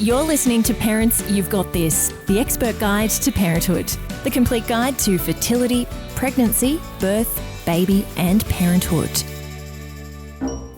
You're listening to Parents You've Got This, the expert guide to parenthood, the complete guide to fertility, pregnancy, birth, baby and parenthood.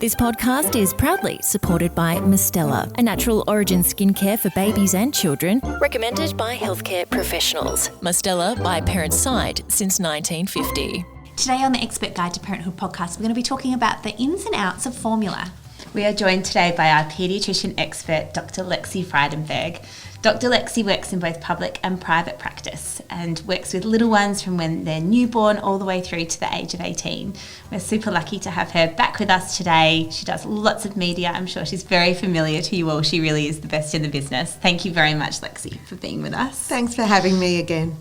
This podcast is proudly supported by Mistela, a natural origin skincare for babies and children, recommended by healthcare professionals. Mistela by Parents' Side since 1950. Today on the Expert Guide to Parenthood podcast, we're going to be talking about the ins and outs of formula. We are joined today by our paediatrician expert, Dr. Lexi Frydenberg. Dr. Lexi works in both public and private practice and works with little ones from when they're newborn all the way through to the age of 18. We're super lucky to have her back with us today. She does lots of media. I'm sure she's very familiar to you all. She really is the best in the business. Thank you very much, Lexi, for being with us. Thanks for having me again.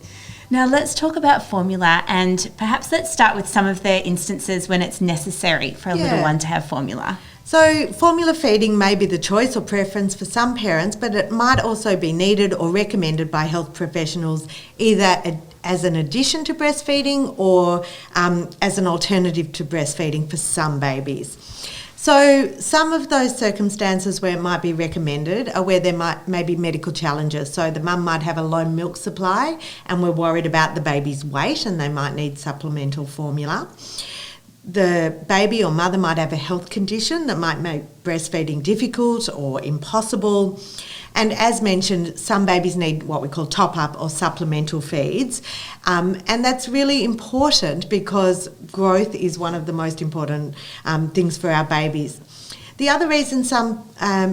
Now let's talk about formula, and perhaps let's start with some of the instances when it's necessary for a little one to have formula. So formula feeding may be the choice or preference for some parents, but it might also be needed or recommended by health professionals either as an addition to breastfeeding or as an alternative to breastfeeding for some babies. So some of those circumstances where it might be recommended are where there may be medical challenges. So the mum might have a low milk supply and we're worried about the baby's weight and they might need supplemental formula. The baby or mother might have a health condition that might make breastfeeding difficult or impossible. And as mentioned, some babies need what we call top-up or supplemental feeds. And that's really important because growth is one of the most important things for our babies. The other reason some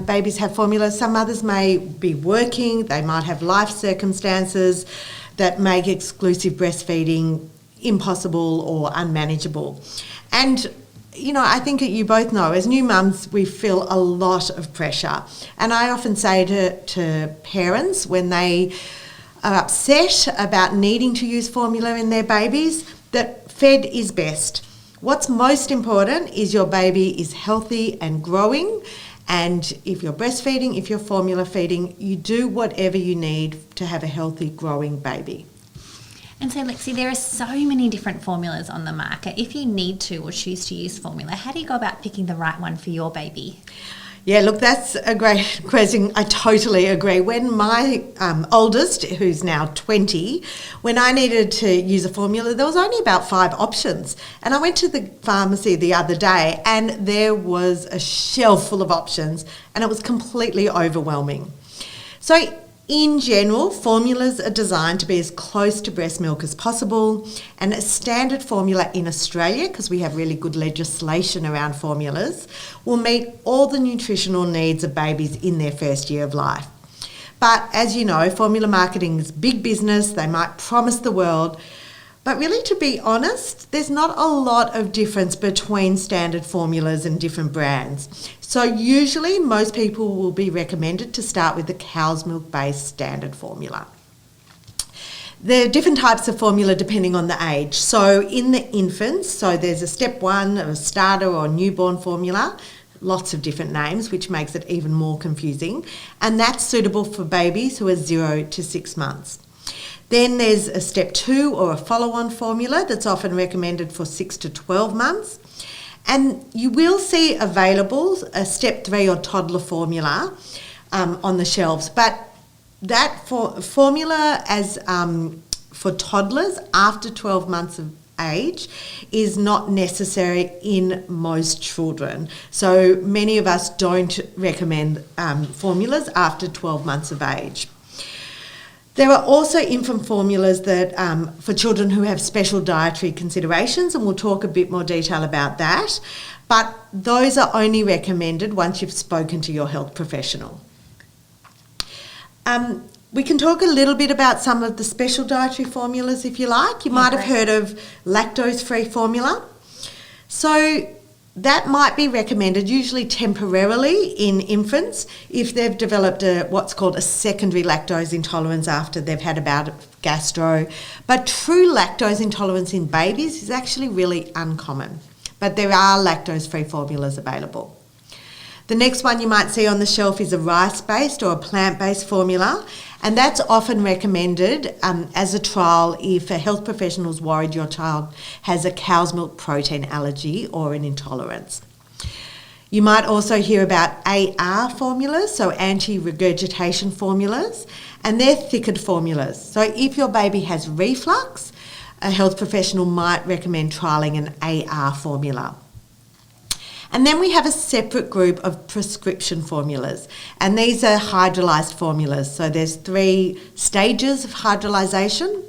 babies have formula, some mothers may be working, they might have life circumstances that make exclusive breastfeeding impossible or unmanageable. And, you know, I think you both know, as new mums, we feel a lot of pressure. And I often say to parents when they are upset about needing to use formula in their babies, that fed is best. What's most important is your baby is healthy and growing. And if you're breastfeeding, if you're formula feeding, you do whatever you need to have a healthy, growing baby. And so, Lexi, there are so many different formulas on the market. If you need to or choose to use formula, how do you go about picking the right one for your baby? Yeah, look, that's a great question. I totally agree. When my oldest, who's now 20, when I needed to use a formula, there was only about 5 options. And I went to the pharmacy the other day and there was a shelf full of options and it was completely overwhelming. So in general, formulas are designed to be as close to breast milk as possible, and a standard formula in Australia, because we have really good legislation around formulas, will meet all the nutritional needs of babies in their first year of life. But as you know, formula marketing is big business, they might promise the world, but really, to be honest, there's not a lot of difference between standard formulas and different brands. So usually most people will be recommended to start with the cow's milk-based standard formula. There are different types of formula depending on the age. So in the infants, so there's a step 1, a starter or newborn formula, lots of different names, which makes it even more confusing. And that's suitable for babies who are 0 to 6 months. Then there's a step 2 or a follow-on formula that's often recommended for 6 to 12 months. And you will see available a step 3 or toddler formula on the shelves. But that formula as for toddlers after 12 months of age is not necessary in most children. So many of us don't recommend formulas after 12 months of age. There are also infant formulas that for children who have special dietary considerations, and we'll talk a bit more detail about that, but those are only recommended once you've spoken to your health professional. We can talk a little bit about some of the special dietary formulas if you like. You might have heard of lactose-free formula. So that might be recommended usually temporarily in infants if they've developed what's called a secondary lactose intolerance after they've had a bout of gastro. But true lactose intolerance in babies is actually really uncommon. But there are lactose-free formulas available. The next one you might see on the shelf is a rice-based or a plant-based formula, and that's often recommended as a trial if a health professional is worried your child has a cow's milk protein allergy or an intolerance. You might also hear about AR formulas, so anti-regurgitation formulas, and they're thickened formulas. So if your baby has reflux, a health professional might recommend trialling an AR formula. And then we have a separate group of prescription formulas, and these are hydrolyzed formulas. So there's 3 stages of hydrolyzation.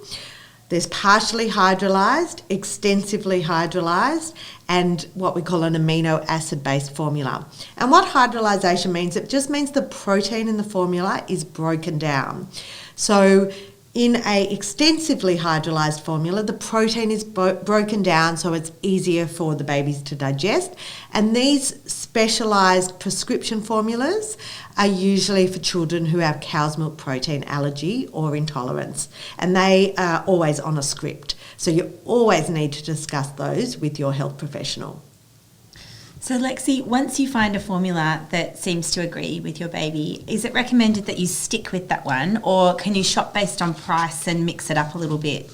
There's partially hydrolyzed, extensively hydrolyzed, and what we call an amino acid-based formula. And what hydrolyzation means, it just means the protein in the formula is broken down. So in a extensively hydrolyzed formula, the protein is broken down so it's easier for the babies to digest. And these specialised prescription formulas are usually for children who have cow's milk protein allergy or intolerance. And they are always on a script. So you always need to discuss those with your health professional. So Lexi, once you find a formula that seems to agree with your baby, is it recommended that you stick with that one, or can you shop based on price and mix it up a little bit?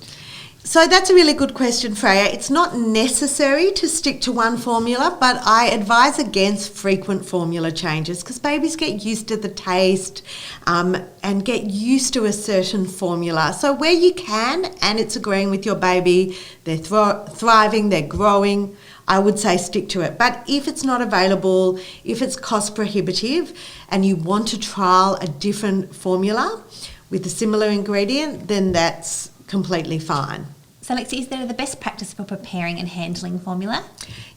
So that's a really good question, Freya. It's not necessary to stick to one formula, but I advise against frequent formula changes because babies get used to the taste and get used to a certain formula. So where you can, and it's agreeing with your baby, they're thriving, they're growing, I would say stick to it. But if it's not available, if it's cost prohibitive and you want to trial a different formula with a similar ingredient, then that's completely fine. So Lexi, is there the best practice for preparing and handling formula?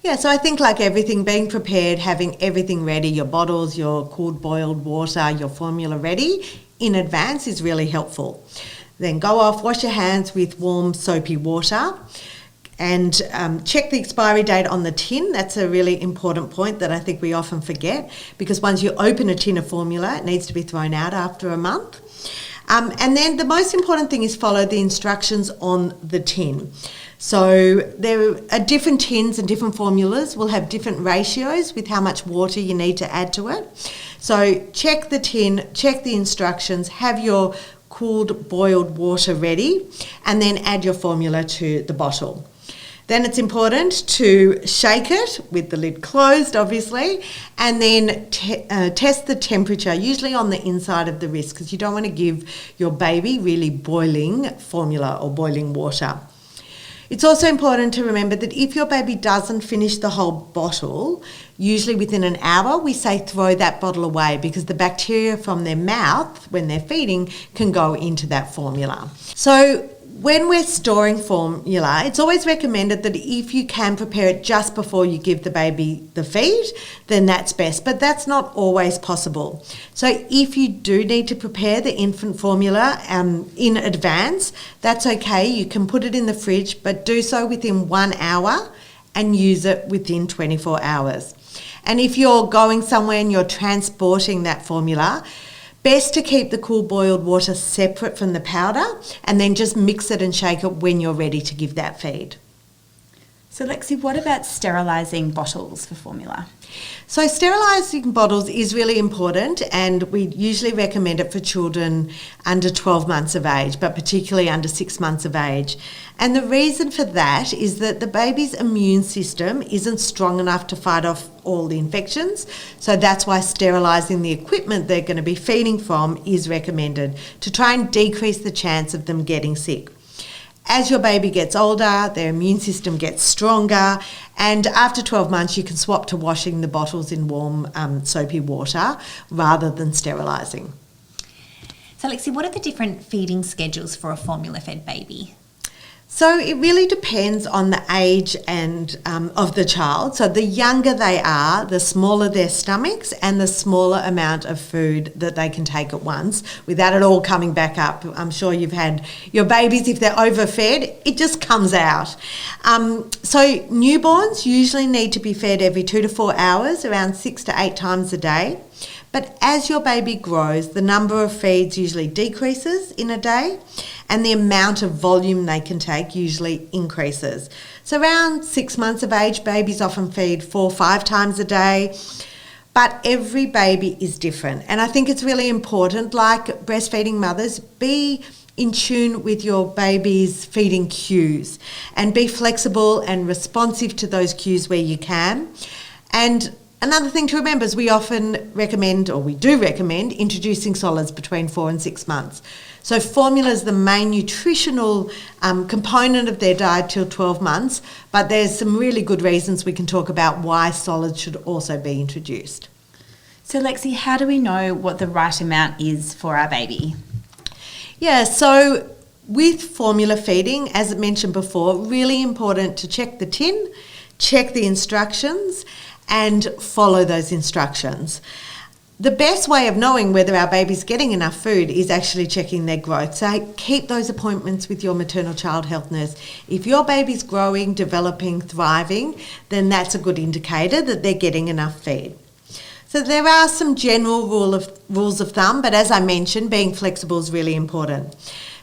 Yeah, so I think like everything, being prepared, having everything ready, your bottles, your cooled boiled water, your formula ready in advance is really helpful. Then go off, wash your hands with warm soapy water. And check the expiry date on the tin. That's a really important point that I think we often forget, because once you open a tin of formula, it needs to be thrown out after a month. And then the most important thing is follow the instructions on the tin. So there are different tins and different formulas will have different ratios with how much water you need to add to it. So check the tin, check the instructions, have your cooled boiled water ready, and then add your formula to the bottle. Then it's important to shake it with the lid closed, obviously, and then test the temperature, usually on the inside of the wrist, because you don't want to give your baby really boiling formula or boiling water. It's also important to remember that if your baby doesn't finish the whole bottle, usually within an hour, we say throw that bottle away, because the bacteria from their mouth when they're feeding can go into that formula. So when we're storing formula, it's always recommended that if you can prepare it just before you give the baby the feed, then that's best, but that's not always possible. So if you do need to prepare the infant formula in advance, that's okay. You can put it in the fridge, but do so within 1 hour and use it within 24 hours. And if you're going somewhere and you're transporting that formula, best to keep the cool boiled water separate from the powder and then just mix it and shake it when you're ready to give that feed. So Lexi, what about sterilising bottles for formula? So sterilising bottles is really important, and we usually recommend it for children under 12 months of age, but particularly under 6 months of age. And the reason for that is that the baby's immune system isn't strong enough to fight off all the infections. So that's why sterilising the equipment they're going to be feeding from is recommended to try and decrease the chance of them getting sick. As your baby gets older, their immune system gets stronger, and after 12 months you can swap to washing the bottles in warm soapy water rather than sterilising. So Lexi, what are the different feeding schedules for a formula-fed baby? So it really depends on the age and of the child. So the younger they are, the smaller their stomachs and the smaller amount of food that they can take at once without it all coming back up. I'm sure you've had your babies, if they're overfed, it just comes out. So newborns usually need to be fed every 2 to 4 hours, around 6 to 8 times a day. But as your baby grows, the number of feeds usually decreases in a day, and the amount of volume they can take usually increases. So around 6 months of age, babies often feed 4 or 5 times a day, but every baby is different. And I think it's really important, like breastfeeding mothers, be in tune with your baby's feeding cues and be flexible and responsive to those cues where you can. And Another thing to remember is we often recommend, or we do recommend, introducing solids between 4 and 6 months. So formula is the main nutritional component of their diet till 12 months, but there's some really good reasons we can talk about why solids should also be introduced. So Lexi, how do we know what the right amount is for our baby? Yeah, so with formula feeding, as I mentioned before, really important to check the tin, check the instructions, and follow those instructions. The best way of knowing whether our baby's getting enough food is actually checking their growth. So keep those appointments with your maternal child health nurse. If your baby's growing, developing, thriving, then that's a good indicator that they're getting enough feed. So there are some general rules of thumb, but as I mentioned, being flexible is really important.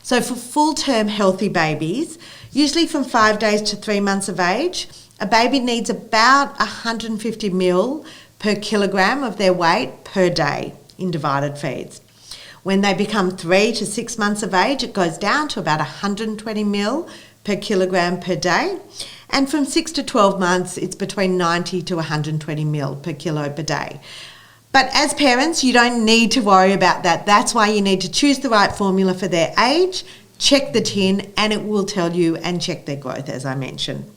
So for full-term healthy babies, usually from 5 days to 3 months of age, a baby needs about 150 ml per kilogram of their weight per day in divided feeds. When they become 3 to 6 months of age, it goes down to about 120 ml per kilogram per day. And from 6 to 12 months, it's between 90 to 120 ml per kilo per day. But as parents, you don't need to worry about that. That's why you need to choose the right formula for their age, check the tin, and it will tell you, and check their growth, as I mentioned.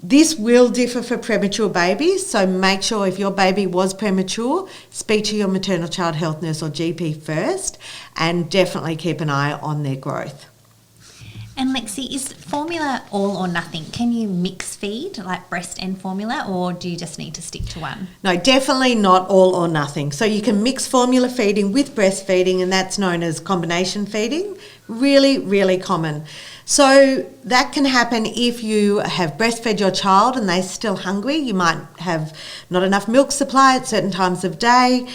This will differ for premature babies, so make sure if your baby was premature, speak to your maternal child health nurse or GP first, and definitely keep an eye on their growth. And Lexi, is formula all or nothing? Can you mix feed, like breast and formula, or do you just need to stick to one? No, definitely not all or nothing. So you can mix formula feeding with breastfeeding, and that's known as combination feeding. Really, really common. So that can happen if you have breastfed your child and they're still hungry. You might have not enough milk supply at certain times of day.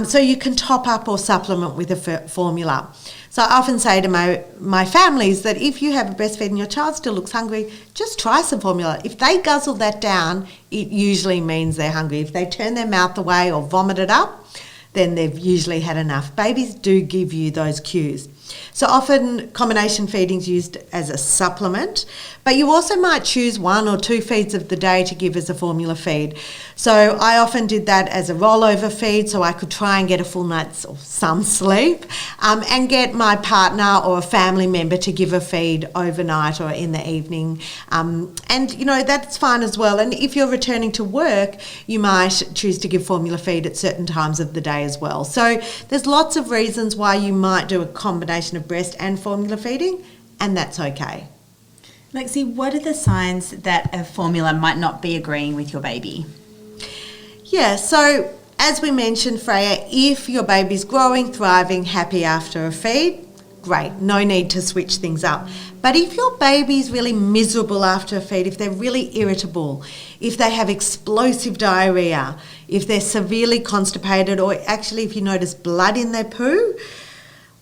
So you can top up or supplement with a formula. So I often say to my families that if you have a breastfeed and your child still looks hungry, just try some formula. If they guzzle that down, it usually means they're hungry. If they turn their mouth away or vomit it up, then they've usually had enough. Babies do give you those cues. So often combination feeding is used as a supplement, but you also might choose 1 or 2 feeds of the day to give as a formula feed. So I often did that as a rollover feed so I could try and get a full night's or some sleep and get my partner or a family member to give a feed overnight or in the evening. And, you know, that's fine as well. And if you're returning to work, you might choose to give formula feed at certain times of the day as well. So there's lots of reasons why you might do a combination of breast and formula feeding, and that's okay. Lexi, what are the signs that a formula might not be agreeing with your baby? Yeah, so as we mentioned, Freya, if your baby's growing, thriving, happy after a feed, great, no need to switch things up. But if your baby's really miserable after a feed, if they're really irritable, if they have explosive diarrhea, if they're severely constipated, or actually if you notice blood in their poo,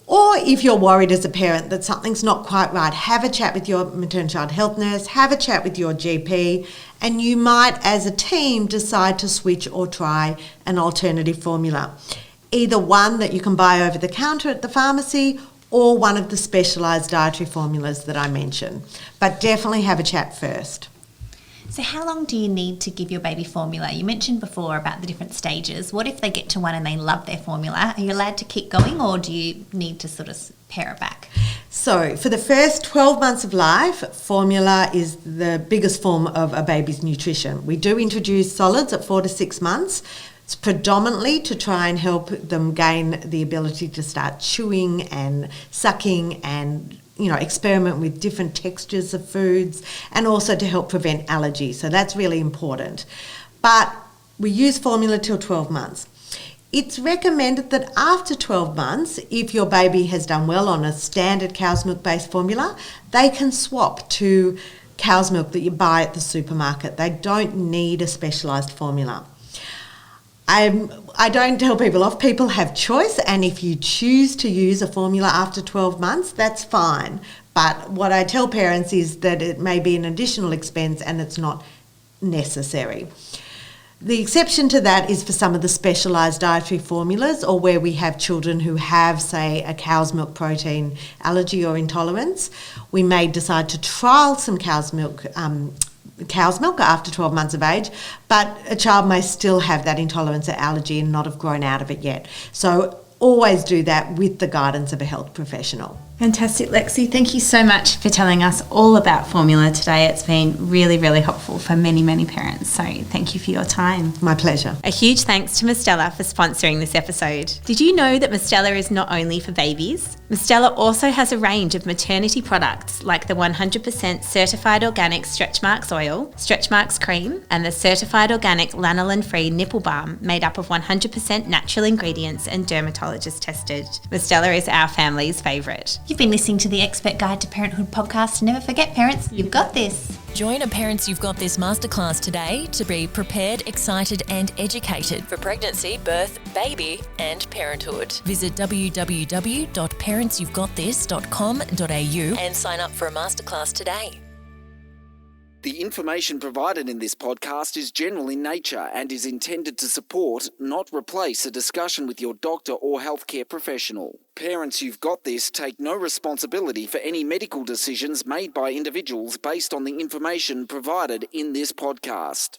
or if you're worried as a parent that something's not quite right, have a chat with your maternal child health nurse, have a chat with your GP, and you might, as a team, decide to switch or try an alternative formula. Either one that you can buy over the counter at the pharmacy or one of the specialised dietary formulas that I mentioned. But definitely have a chat first. So how long do you need to give your baby formula? You mentioned before about the different stages. What if they get to 1 and they love their formula? Are you allowed to keep going, or do you need to sort of pare it back? So for the first 12 months of life, formula is the biggest form of a baby's nutrition. We do introduce solids at 4 to 6 months. It's predominantly to try and help them gain the ability to start chewing and sucking and experiment with different textures of foods, and also to help prevent allergies. So that's really important. But we use formula till 12 months. It's recommended that after 12 months, if your baby has done well on a standard cow's milk based formula, they can swap to cow's milk that you buy at the supermarket. They don't need a specialised formula. I don't tell people off. People have choice, and if you choose to use a formula after 12 months, that's fine. But what I tell parents is that it may be an additional expense and it's not necessary. The exception to that is for some of the specialised dietary formulas, or where we have children who have, say, a cow's milk protein allergy or intolerance. We may decide to trial some cow's milk cow's milk after 12 months of age, but a child may still have that intolerance or allergy and not have grown out of it yet. So always do that with the guidance of a health professional. Fantastic, Lexi. Thank you so much for telling us all about formula today. It's been really, really helpful for many, many parents. So thank you for your time. My pleasure. A huge thanks to Mistela for sponsoring this episode. Did you know that Mistela is not only for babies? Mistela also has a range of maternity products like the 100% certified organic Stretch Marks oil, Stretch Marks cream, and the certified organic lanolin-free nipple balm made up of 100% natural ingredients and dermatologist tested. Mistela is our family's favourite. You've been listening to the Expert Guide to Parenthood podcast. Never forget, parents, you've got this. Join a Parents You've Got This masterclass today to be prepared, excited and educated for pregnancy, birth, baby and parenthood. Visit www.parentsyou'vegotthis.com.au and sign up for a masterclass today. The information provided in this podcast is general in nature and is intended to support, not replace, a discussion with your doctor or healthcare professional. Parents You've Got This take no responsibility for any medical decisions made by individuals based on the information provided in this podcast.